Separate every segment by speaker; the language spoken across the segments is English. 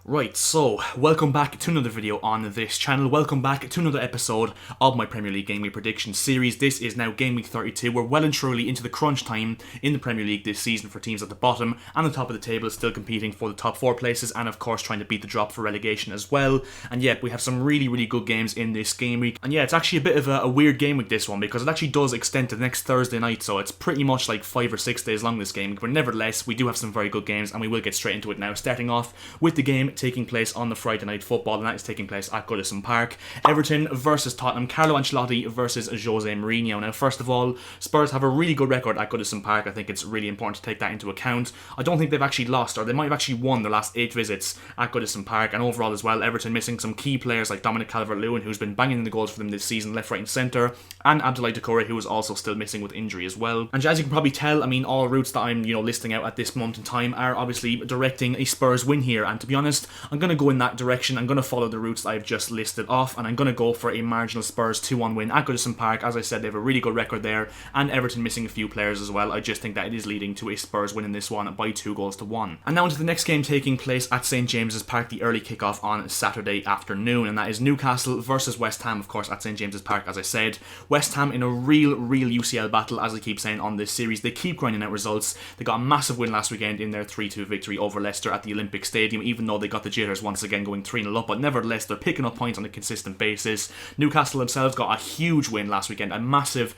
Speaker 1: Right, so welcome back to another video on this channel. Welcome back to another episode of my Premier League Game Week prediction series. This is now Game Week 32. We're well and truly into the crunch time in the Premier League this season for teams at the bottom and the top of the table, still competing for the top 4 places and of course trying to beat the drop for relegation as well. And yet we have some really good games in this game week. And yeah, it's actually a bit of a weird game week, this one, because it actually does extend to the next Thursday night, so it's pretty much like 5 or 6 days long, this game. But nevertheless, we do have some very good games and we will get straight into it now, starting off with the game taking place on the Friday night football, and that is taking place at Goodison Park. Everton versus Tottenham, Carlo Ancelotti versus Jose Mourinho. Now, first of all, Spurs have a really good record at Goodison Park. I think it's really important to take that into account. I don't think they've actually lost, or they might have actually won their last 8 visits at Goodison Park, and overall as well, Everton missing some key players like Dominic Calvert-Lewin, who's been banging in the goals for them this season, left, right and centre, and Abdoulaye Doucouré, who is also still missing with injury as well. And as you can probably tell, I mean, all routes that I'm, listing out at this moment in time are obviously directing a Spurs win here, and to be honest, I'm going to go in that direction. I'm going to follow the routes that I've just listed off, and I'm going to go for a marginal Spurs 2-1 win at Goodison Park. As I said, they have a really good record there, and Everton missing a few players as well. I just think that it is leading to a Spurs win in this one by 2-1. And now into the next game taking place at St James's Park, the early kickoff on Saturday afternoon, and that is Newcastle versus West Ham, of course, at St James's Park. As I said, West Ham in a real UCL battle, as I keep saying on this series. They keep grinding out results. They got a massive win last weekend in their 3-2 victory over Leicester at the Olympic Stadium, even though they got the jitters once again going 3-0 up, but nevertheless they're picking up points on a consistent basis. Newcastle themselves got a huge win last weekend, a massive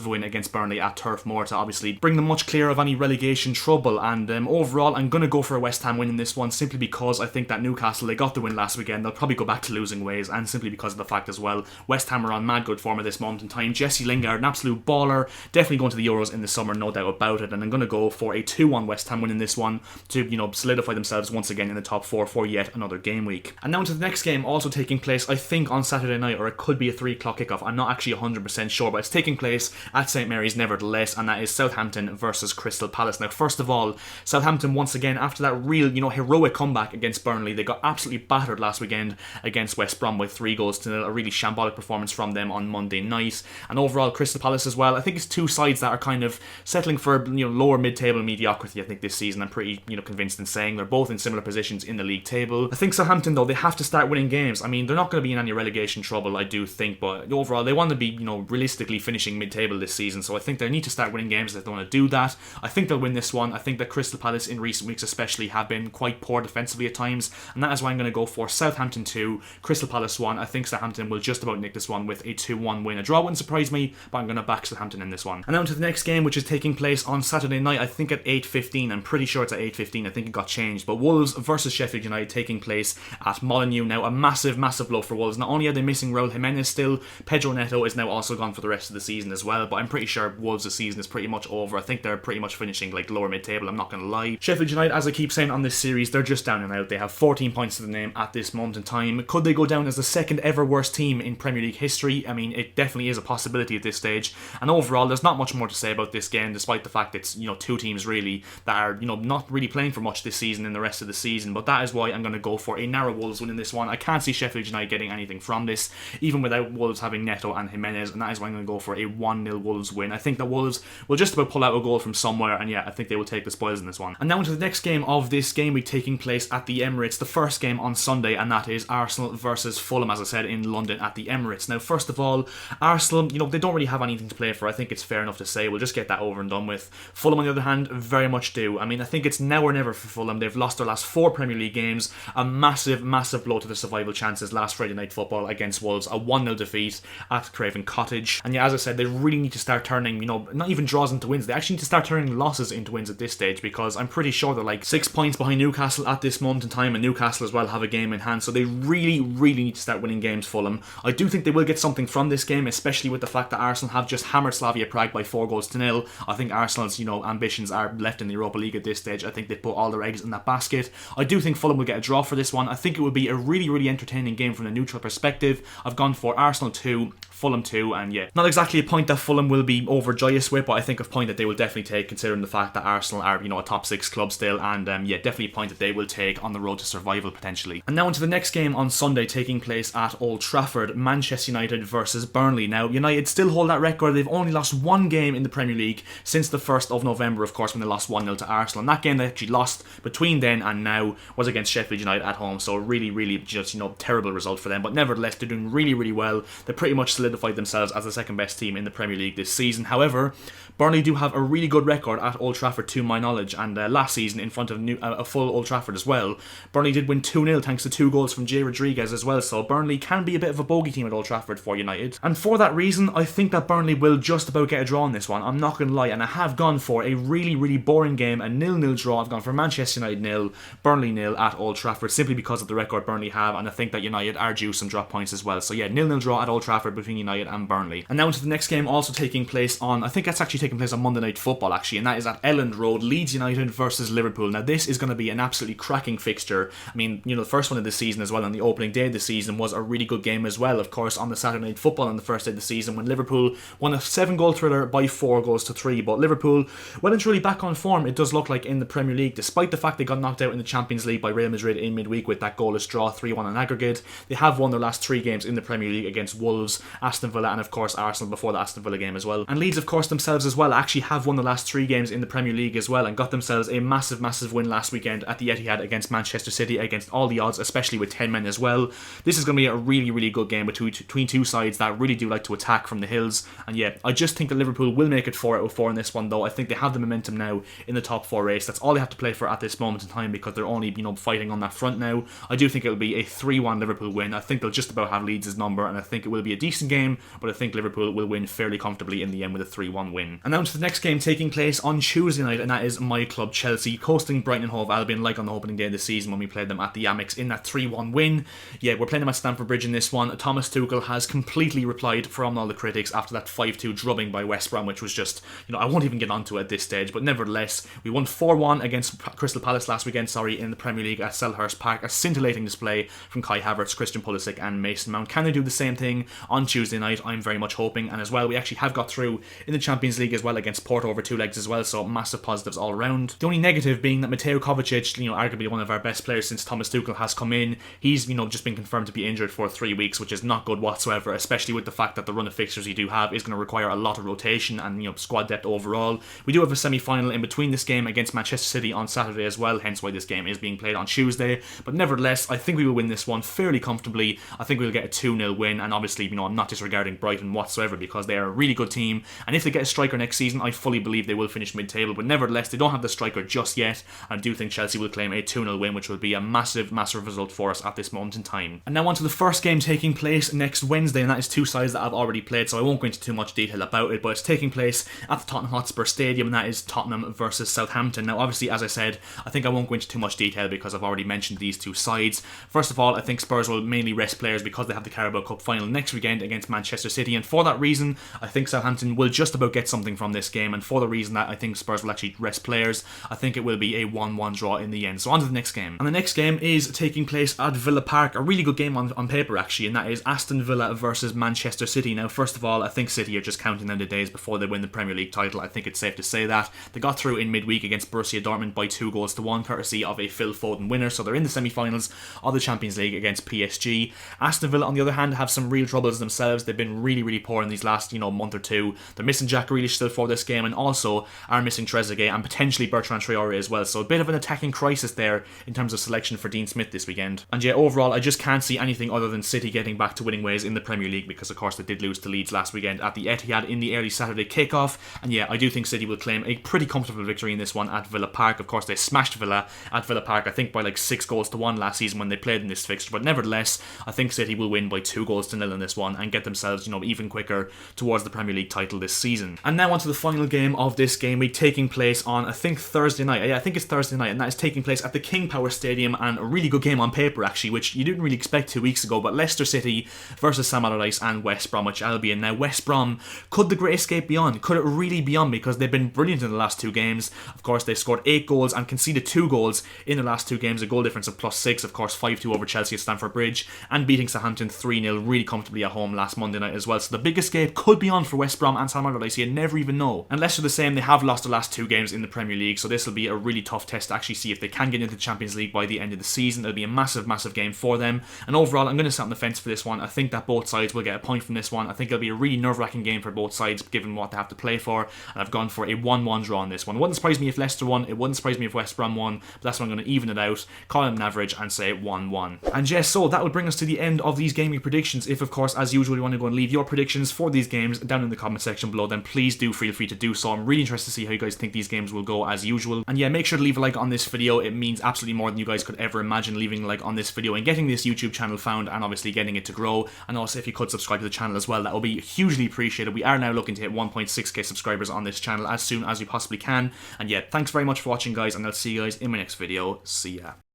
Speaker 1: win against Burnley at Turf Moor to obviously bring them much clearer of any relegation trouble. And overall, I'm going to go for a West Ham win in this one, simply because I think that Newcastle, they got the win last weekend, they'll probably go back to losing ways, and simply because of the fact as well, West Ham are on mad good form at this moment in time. Jesse Lingard, an absolute baller, definitely going to the Euros in the summer, no doubt about it, and I'm going to go for a 2-1 West Ham win in this one to, solidify themselves once again in the top 4 for yet another game week. And now into the next game, also taking place, I think, on Saturday night, or it could be a 3 o'clock kickoff. I'm not actually 100% sure, but it's taking place at St Mary's nevertheless, and that is Southampton versus Crystal Palace. Now, first of all, Southampton once again, after that real, heroic comeback against Burnley, they got absolutely battered last weekend against West Brom by 3-0, a really shambolic performance from them on Monday night. And overall, Crystal Palace as well, I think it's two sides that are kind of settling for, lower mid-table mediocrity, I think, this season. I'm pretty, convinced in saying they're both in similar positions in the league table. I think Southampton, though, they have to start winning games. I mean, they're not going to be in any relegation trouble, I do think, but overall, they want to be, realistically finishing mid-table this season, so I think they need to start winning games if they want to do that. I think they'll win this one. I think that Crystal Palace in recent weeks especially have been quite poor defensively at times, and that is why I'm going to go for Southampton 2, Crystal Palace 1. I think Southampton will just about nick this one with a 2-1 win. A draw wouldn't surprise me, but I'm going to back Southampton in this one. And now to the next game, which is taking place on Saturday night, I think at 8:15. I'm pretty sure it's at 8:15. I think it got changed, but Wolves versus Sheffield United taking place at Molineux. Now, a massive blow for Wolves. Not only are they missing Raul Jimenez still, Pedro Neto is now also gone for the rest of the season as well, but I'm pretty sure Wolves' season is pretty much over. I think they're pretty much finishing like lower mid-table, I'm not going to lie. Sheffield United, as I keep saying on this series, they're just down and out. They have 14 points to the name at this moment in time. Could they go down as the second ever worst team in Premier League history? I mean, it definitely is a possibility at this stage, and overall, there's not much more to say about this game, despite the fact it's, two teams really that are, not really playing for much this season and the rest of the season, but that is why I'm going to go for a narrow Wolves win in this one. I can't see Sheffield United getting anything from this, even without Wolves having Neto and Jimenez, and that is why I'm going to go for a 1-0 Wolves win. I think that Wolves will just about pull out a goal from somewhere, and yeah, I think they will take the spoils in this one. And now into the next game of this game week taking place at the Emirates, the first game on Sunday, and that is Arsenal versus Fulham, as I said, in London at the Emirates. Now, first of all, Arsenal, they don't really have anything to play for. I think it's fair enough to say. We'll just get that over and done with. Fulham, on the other hand, very much do. I mean, I think it's now or never for Fulham. They've lost their last 4 Premier League games, a massive blow to their survival chances last Friday night football against Wolves, a 1-0 defeat at Craven Cottage. And yeah, as I said, they really need to start turning, not even draws into wins. They actually need to start turning losses into wins at this stage, because I'm pretty sure they're like 6 points behind Newcastle at this moment in time, and Newcastle as well have a game in hand, so they really need to start winning games, Fulham. I do think they will get something from this game, especially with the fact that Arsenal have just hammered Slavia Prague by 4-0. I think Arsenal's, ambitions are left in the Europa League at this stage. I think they put all their eggs in that basket. I do think Fulham will get a draw for this one. I think it would be a really entertaining game from a neutral perspective. I've gone for Arsenal 2, Fulham 2, and yeah, not exactly a point that Fulham will be overjoyous with, but I think a point that they will definitely take considering the fact that Arsenal are, a top 6 club still, and yeah, definitely a point that they will take on the road to survival potentially. And now into the next game on Sunday, taking place at Old Trafford, Manchester United versus Burnley. Now, United still hold that record. They've only lost one game in the Premier League since the 1st of November, of course, when they lost 1-0 to Arsenal. And that game they actually lost between then and now was against Sheffield United at home, so really, really just, terrible result for them. But nevertheless, they're doing really, really well. They pretty much solidified themselves as the second best team in the Premier League this season. However, Burnley do have a really good record at Old Trafford to my knowledge, and last season in front of a full Old Trafford as well, Burnley did win 2-0 thanks to 2 goals from Jay Rodriguez as well, so Burnley can be a bit of a bogey team at Old Trafford for United. And for that reason, I think that Burnley will just about get a draw on this one, I'm not going to lie, and I have gone for a really, really boring game, a 0-0 draw. I've gone for Manchester United 0, Burnley 0 at Old Trafford, simply because of the record Burnley have, and I think that United are due some drop points as well. So yeah, 0-0 draw at Old Trafford between United and Burnley. And now into the next game, also taking place on, I think that's actually taking place on Monday Night Football actually, and that is at Elland Road, Leeds United versus Liverpool. Now this is going to be an absolutely cracking fixture. I mean, the first one of the season as well, on the opening day of the season, was a really good game as well, of course, on the Saturday Night Football on the first day of the season, when Liverpool won a 7-goal thriller by 4-3. But Liverpool, well and truly back on form, it does look like, in the Premier League, despite the fact they got knocked out in the Champions League by Real Madrid in midweek with that goalless draw 3-1 on aggregate. They have won their last 3 games in the Premier League against Wolves, Aston Villa, and of course Arsenal before the Aston Villa game as well. And Leeds, of course, themselves as well actually have won the last 3 games in the Premier League as well, and got themselves a massive win last weekend at the Etihad against Manchester City, against all the odds, especially with 10 men as well. This is going to be a really, really good game between two sides that really do like to attack from the hills. And yeah, I just think that Liverpool will make it 4 out of 4 in this one, though. I think they have the momentum now in the top 4 race. That's all they have to play for at this moment in time, because they're only, fighting on that front now. I do think it'll be a 3-1 Liverpool win. I think they'll just about have Leeds' number, and I think it will be a decent game, but I think Liverpool will win fairly comfortably in the end with a 3-1 win. And now to the next game taking place on Tuesday night, and that is my club Chelsea coasting Brighton and Hove Albion, like on the opening day of the season when we played them at the Amex in that 3-1 win. Yeah, we're playing them at Stamford Bridge in this one. Thomas Tuchel has completely replied from all the critics after that 5-2 drubbing by West Brom, which was just, I won't even get onto it at this stage, but nevertheless, we won 4-1 against Crystal Palace last weekend, in the Premier League at Selhurst Park. A scintillating display from Kai Havertz, Christian Pulisic and Mason Mount. Can they do the same thing on Tuesday night? I'm very much hoping. And as well, we actually have got through in the Champions League as well against Porto over 2 legs as well, so massive positives all around. The only negative being that Mateo Kovacic, arguably one of our best players since Thomas Tuchel has come in, he's, just been confirmed to be injured for 3 weeks, which is not good whatsoever, especially with the fact that the run of fixtures we do have is going to require a lot of rotation and, squad depth overall. We do have a semi-final in between this game against Manchester City on Saturday as well, hence why this game is being played on Tuesday. But nevertheless, I think we will win this one fairly comfortably. I think we'll get a 2-0 win, and obviously, I'm not disregarding Brighton whatsoever, because they are a really good team, and if they get a striker next season, I fully believe they will finish mid-table. But nevertheless, they don't have the striker just yet, and I do think Chelsea will claim a 2-0 win, which will be a massive result for us at this moment in time. And now on to the first game taking place next Wednesday, and that is 2 sides that I've already played, so I won't go into too much detail about it, but it's taking place at the Tottenham Hotspur Stadium, and that is Tottenham versus Southampton. Now obviously, as I said, I think I won't go into too much detail because I've already mentioned these 2 sides. First of all, I think Spurs will mainly rest players because they have the Carabao Cup final next weekend against Manchester City, and for that reason, I think Southampton will just about get something from this game, and for the reason that I think Spurs will actually rest players, I think it will be a 1-1 draw in the end. So on to the next game. And the next game is taking place at Villa Park, a really good game on paper actually, and that is Aston Villa versus Manchester City. Now first of all, I think City are just counting down the days before they win the Premier League title. I think it's safe to say that. They got through in midweek against Borussia Dortmund by 2-1, courtesy of a Phil Foden winner, so they're in the semi-finals of the Champions League against PSG. Aston Villa, on the other hand, have some real troubles themselves. They've been really, really poor in these last, month or two. They're missing Jack Grealish still for this game, and also are missing Trezeguet and potentially Bertrand Traore as well, so a bit of an attacking crisis there in terms of selection for Dean Smith this weekend. And yeah, overall, I just can't see anything other than City getting back to winning ways in the Premier League, because of course they did lose to Leeds last weekend at the Etihad in the early Saturday kickoff. And yeah, I do think City will claim a pretty comfortable victory in this one at Villa Park. Of course, they smashed Villa at Villa Park, I think by like 6-1 last season when they played in this fixture, but nevertheless, I think City will win by 2-0 in this one and get themselves, even quicker towards the Premier League title this season. And now on to the final game of this game week, taking place on, I think, Thursday night. Yeah, I think it's Thursday night, and that is taking place at the King Power Stadium, and a really good game on paper, actually, which you didn't really expect 2 weeks ago, but Leicester City versus Sam Allardyce and West Bromwich Albion. Now, West Brom, could the Great Escape be on? Could it really be on? Because they've been brilliant in the last 2 games. Of course, they've scored 8 goals and conceded 2 goals in the last 2 games, a goal difference of +6, of course, 5-2 over Chelsea at Stamford Bridge, and beating Southampton 3-0 really comfortably at home last Monday night as well. So the big escape could be on for West Brom and Sam Allardyce. You never even know. And Leicester the same, they have lost the last 2 games in the Premier League, so this will be a really tough test to actually see if they can get into the Champions League by the end of the season. It'll be a massive, massive game for them. And overall, I'm going to sit on the fence for this one. I think that both sides will get a point from this one. I think it'll be a really nerve-wracking game for both sides, given what they have to play for. And I've gone for a 1-1 draw on this one. It wouldn't surprise me if Leicester won. It wouldn't surprise me if West Brom won. But that's why I'm going to even it out, call it an average, and say 1-1. And yes, so that would bring us to the end of these gaming predictions. If, of course, as usual, you want to go and leave your predictions for these games down in the comment section below, then please do feel free to do so. I'm really interested to see how you guys think these games will go as usual. And yeah, make sure to leave a like on this video. It means absolutely more than you guys could ever imagine, leaving a like on this video and getting this YouTube channel found, and obviously getting it to grow. And also, if you could subscribe to the channel as well, that will be hugely appreciated. We are now looking to hit 1.6k subscribers on this channel as soon as we possibly can. And yeah, thanks very much for watching, guys, and I'll see you guys in my next video. See ya.